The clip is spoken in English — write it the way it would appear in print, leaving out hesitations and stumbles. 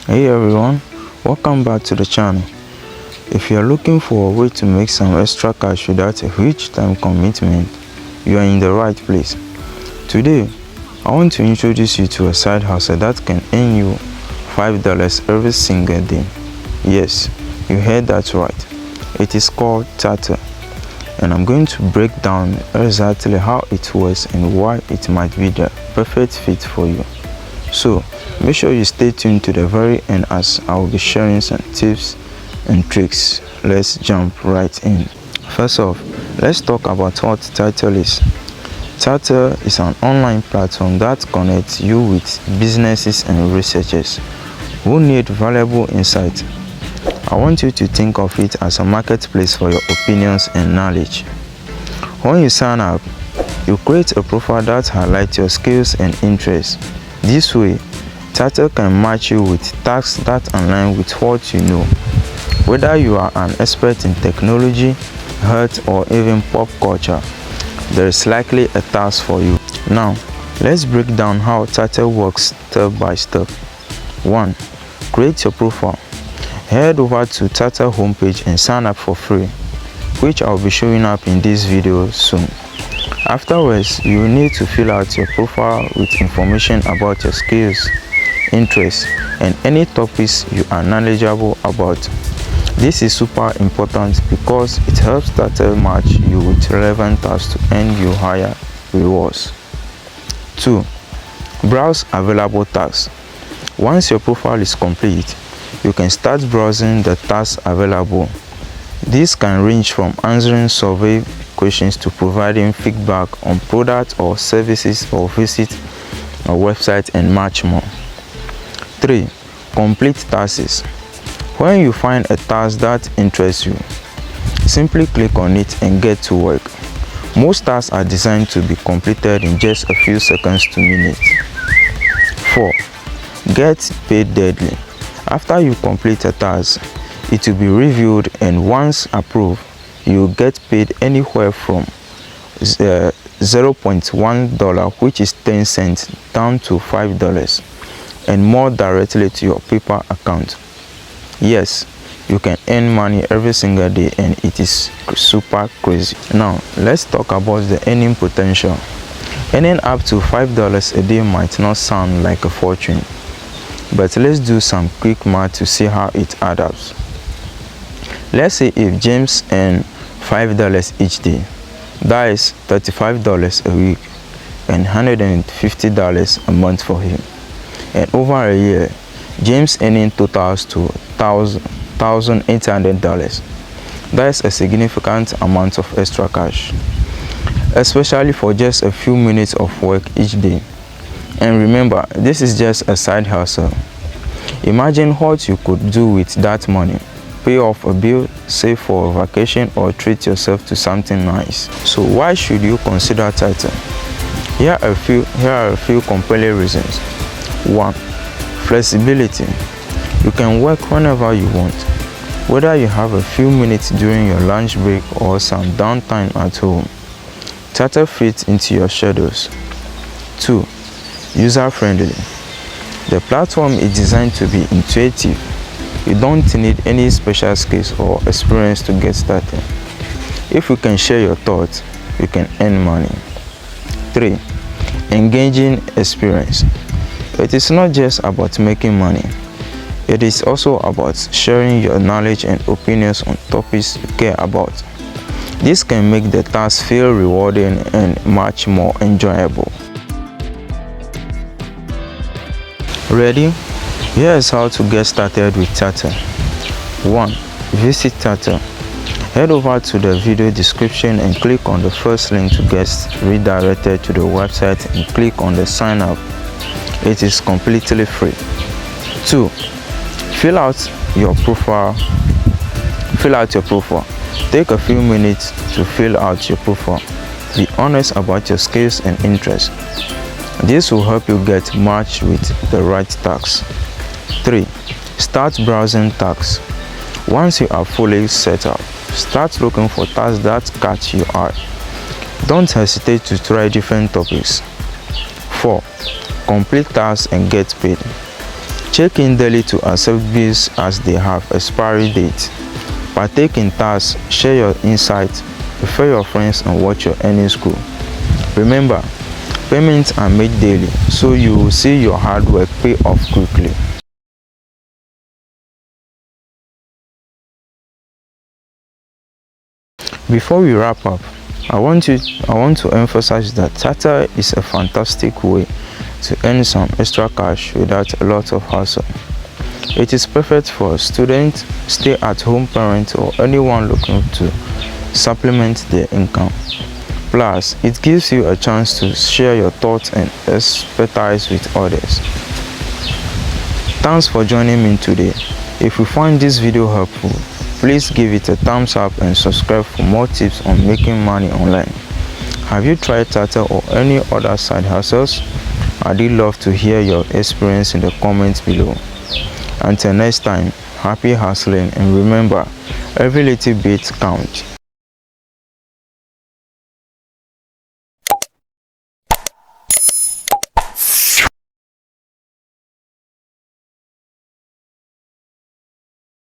Hey everyone, welcome back to the channel. If you are looking for a way to make some extra cash without a huge time commitment, you are in the right place. Today, I want to introduce you to a side hustle that can earn you $5 every single day. Yes, you heard that right. It is called Tartle, and I'm going to break down exactly how it works and why it might be the perfect fit for you. So, make sure you stay tuned to the very end as I will be sharing some tips and tricks. Let's jump right in. First off, let's talk about what Tartle is. Tartle is an online platform that connects you with businesses and researchers who need valuable insight. I want you to think of it as a marketplace for your opinions and knowledge. When you sign up, you create a profile that highlights your skills and interests. This way, Tartle can match you with tasks that align with what you know. Whether you are an expert in technology, health, or even pop culture, there is likely a task for you. Now, let's break down how Tartle works step by step. 1. Create your profile. Head over to Tartle homepage and sign up for free, which I'll be showing up in this video soon. Afterwards, you will need to fill out your profile with information about your skills, interests, and any topics you are knowledgeable about. This is super important because it helps Tartle match you with relevant tasks to earn you higher rewards. 2. Browse available tasks. Once your profile is complete, you can start browsing the tasks available. This can range from answering survey questions to providing feedback on products or services, or visit a website and much more. 3. Complete tasks. When you find a task that interests you, simply click on it and get to work. Most tasks are designed to be completed in just a few seconds to minutes. 4. Get paid daily. After you complete a task, it will be reviewed, and once approved, you will get paid anywhere from $0.1, which is 10 cents, down to $5, and more directly to your PayPal account. Yes, you can earn money every single day, and it is super crazy. Now, let's talk about the earning potential. Earning up to $5 a day might not sound like a fortune, but let's do some quick math to see how it adds up. Let's say if James earned $5 each day, that is $35 a week and $150 a month for him. And over a year, James' earning totals to $1,800. That is a significant amount of extra cash, especially for just a few minutes of work each day. And remember, this is just a side hustle. Imagine what you could do with that money. Pay off a bill, save for a vacation, or treat yourself to something nice. So why should you consider Tartle? Here are a few compelling reasons. 1. Flexibility. You can work whenever you want, whether you have a few minutes during your lunch break or some downtime at home. Tartle fits into your schedules. 2. User-friendly. The platform is designed to be intuitive. You don't need any special skills or experience to get started. If you can share your thoughts, you can earn money. 3. Engaging experience. It is not just about making money. It is also about sharing your knowledge and opinions on topics you care about. This can make the task feel rewarding and much more enjoyable. Ready? Here is how to get started with Tartle. 1. Visit Tartle. Head over to the video description and click on the first link to get redirected to the website, and click on the sign up. It is completely free. 2. Fill out your profile. Take a few minutes to fill out your profile. Be honest about your skills and interests. This will help you get matched with the right tasks. 3. Start browsing tasks. Once you are fully set up, start looking for tasks that catch your eye. Don't hesitate to try different topics. 4. Complete tasks and get paid. Check in daily to accept bills as they have expiry dates. Partake in tasks, share your insights, refer your friends, and watch your earnings grow. Remember, payments are made daily, so you will see your hard work pay off quickly. Before we wrap up, I want to emphasize that Tartle is a fantastic way to earn some extra cash without a lot of hassle. It is perfect for students, stay-at-home parents, or anyone looking to supplement their income. Plus, it gives you a chance to share your thoughts and expertise with others. Thanks for joining me today. If you find this video helpful, please give it a thumbs up and subscribe for more tips on making money online. Have you tried Tartle or any other side hustles? I'd love to hear your experience in the comments below. Until next time, happy hustling, and remember, every little bit counts.